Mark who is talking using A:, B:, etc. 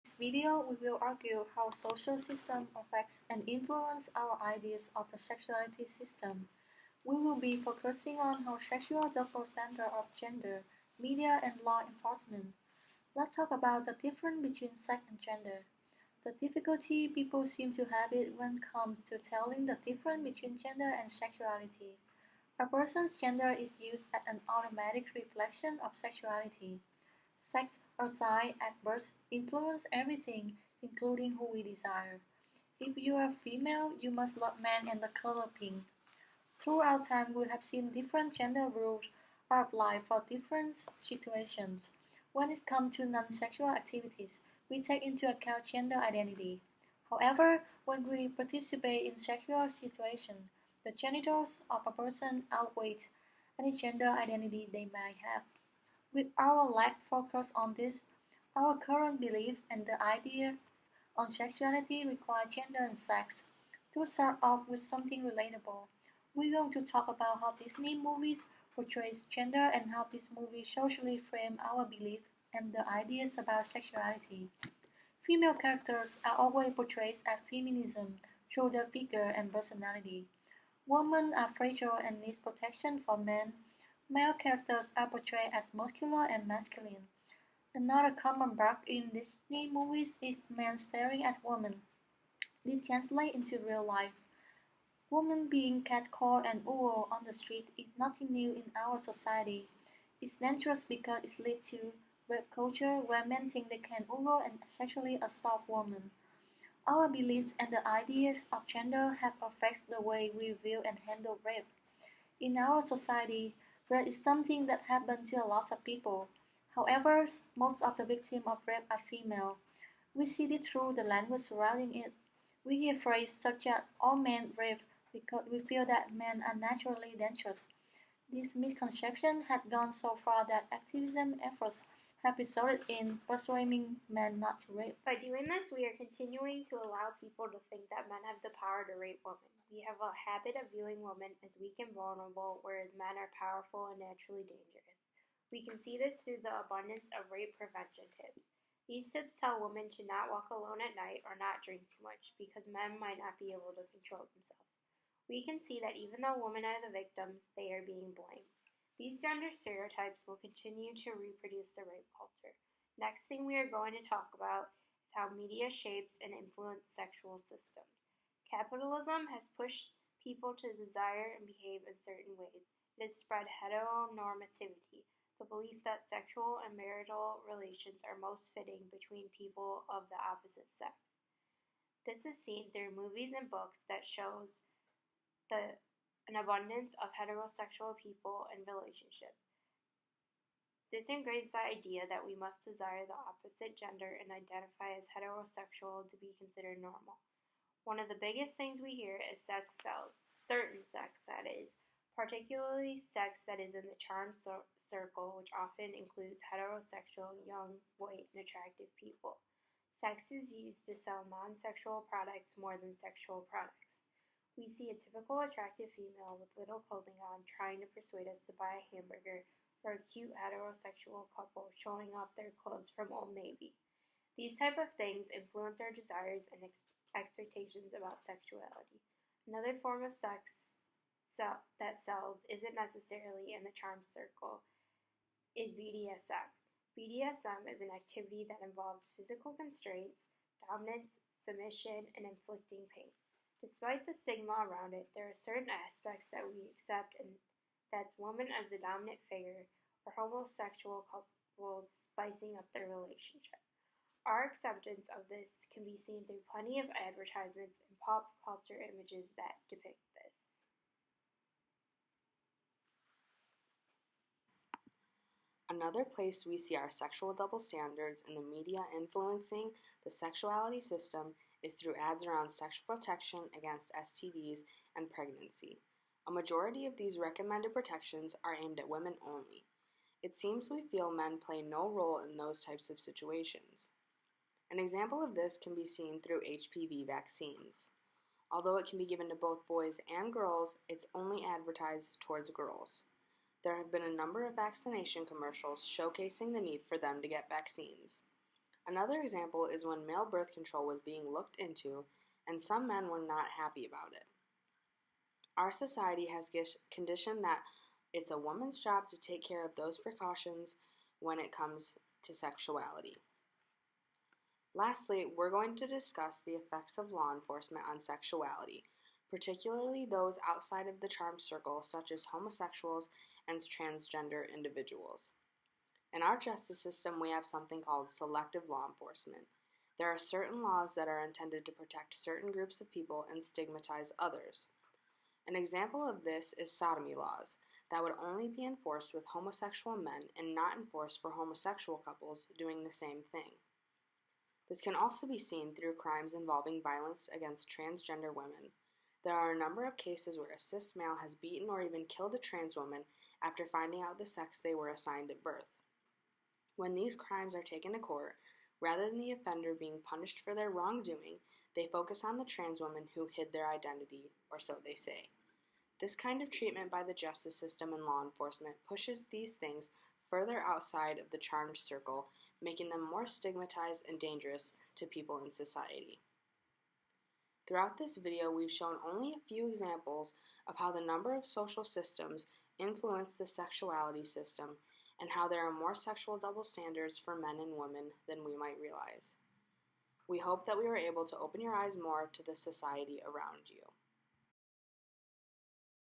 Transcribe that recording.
A: this video, we will argue how social system affects and influence our ideas of the sexuality system. We will be focusing on how sexual double standard of gender, media, and law enforcement. Let's talk about the difference between sex and gender. The difficulty people seem to have it when it comes to telling the difference between gender and sexuality. A person's gender is used as an automatic reflection of sexuality. Sex assigned at birth influences everything, including who we desire. If you are female, you must love men and the color pink. Throughout time, we have seen different gender rules are applied for different situations. When it comes to non-sexual activities, we take into account gender identity. However, when we participate in sexual situations, the genitals of a person outweigh any gender identity they might have. With our lack focus on this, our current belief and the ideas on sexuality require gender and sex. To start off with something relatable, we're going to talk about how Disney movies portrays gender and how these movies socially frame our belief and the ideas about sexuality. Female characters are always portrayed as feminism through their figure and personality. Women are fragile and need protection from men. Male characters are portrayed as muscular and masculine. Another common bug in Disney movies is men staring at women. This translates into real life. Women being catcalled and ogled on the street is nothing new in our society. It's dangerous because it leads to rape culture where men think they can ogle and sexually assault women. Our beliefs and the ideas of gender have affected the way we view and handle rape. In our society, rape is something that happens to a lot of people. However, most of the victims of rape are female. We see it through the language surrounding it. We hear phrases such as all men rape because we feel that men are naturally dangerous. This misconception had gone so far that activism efforts have resulted in persuading men not to rape.
B: By doing this, we are continuing to allow people to think that men have the power to rape women. We have a habit of viewing women as weak and vulnerable, whereas men are powerful and naturally dangerous. We can see this through the abundance of rape prevention tips. These tips tell women to not walk alone at night or not drink too much because men might not be able to control themselves. We can see that even though women are the victims, they are being blamed. These gender stereotypes will continue to reproduce the rape culture. Next thing we are going to talk about is how media shapes and influences sexual systems. Capitalism has pushed people to desire and behave in certain ways. It has spread heteronormativity, the belief that sexual and marital relations are most fitting between people of the opposite sex. This is seen through movies and books that shows an abundance of heterosexual people and relationships. This ingrains the idea that we must desire the opposite gender and identify as heterosexual to be considered normal. One of the biggest things we hear is sex sells, certain sex that is, particularly sex that is in the charm circle, which often includes heterosexual, young, white, and attractive people. Sex is used to sell non-sexual products more than sexual products. We see a typical attractive female with little clothing on trying to persuade us to buy a hamburger, or a cute heterosexual couple showing off their clothes from Old Navy. These type of things influence our desires and expectations about sexuality. Another form of sex that sells isn't necessarily in the charm circle is BDSM. BDSM is an activity that involves physical constraints, dominance, submission, and inflicting pain. Despite the stigma around it, there are certain aspects that we accept, and that's woman as the dominant figure or homosexual couples spicing up their relationship. Our acceptance of this can be seen through plenty of advertisements and pop culture images that depict this.
C: Another place we see our sexual double standards in the media influencing the sexuality system is through ads around sexual protection against STDs and pregnancy. A majority of these recommended protections are aimed at women only. It seems we feel men play no role in those types of situations. An example of this can be seen through HPV vaccines. Although it can be given to both boys and girls, it's only advertised towards girls. There have been a number of vaccination commercials showcasing the need for them to get vaccines. Another example is when male birth control was being looked into and some men were not happy about it. Our society has conditioned that it's a woman's job to take care of those precautions when it comes to sexuality. Lastly, we're going to discuss the effects of law enforcement on sexuality, particularly those outside of the charm circle, such as homosexuals and transgender individuals. In our justice system, we have something called selective law enforcement. There are certain laws that are intended to protect certain groups of people and stigmatize others. An example of this is sodomy laws that would only be enforced with homosexual men and not enforced for homosexual couples doing the same thing. This can also be seen through crimes involving violence against transgender women. There are a number of cases where a cis male has beaten or even killed a trans woman after finding out the sex they were assigned at birth. When these crimes are taken to court, rather than the offender being punished for their wrongdoing, they focus on the trans woman who hid their identity, or so they say. This kind of treatment by the justice system and law enforcement pushes these things further outside of the charmed circle, making them more stigmatized and dangerous to people in society. Throughout this video, we've shown only a few examples of how the number of social systems influence the sexuality system and how there are more sexual double standards for men and women than we might realize. We hope that we were able to open your eyes more to the society around you.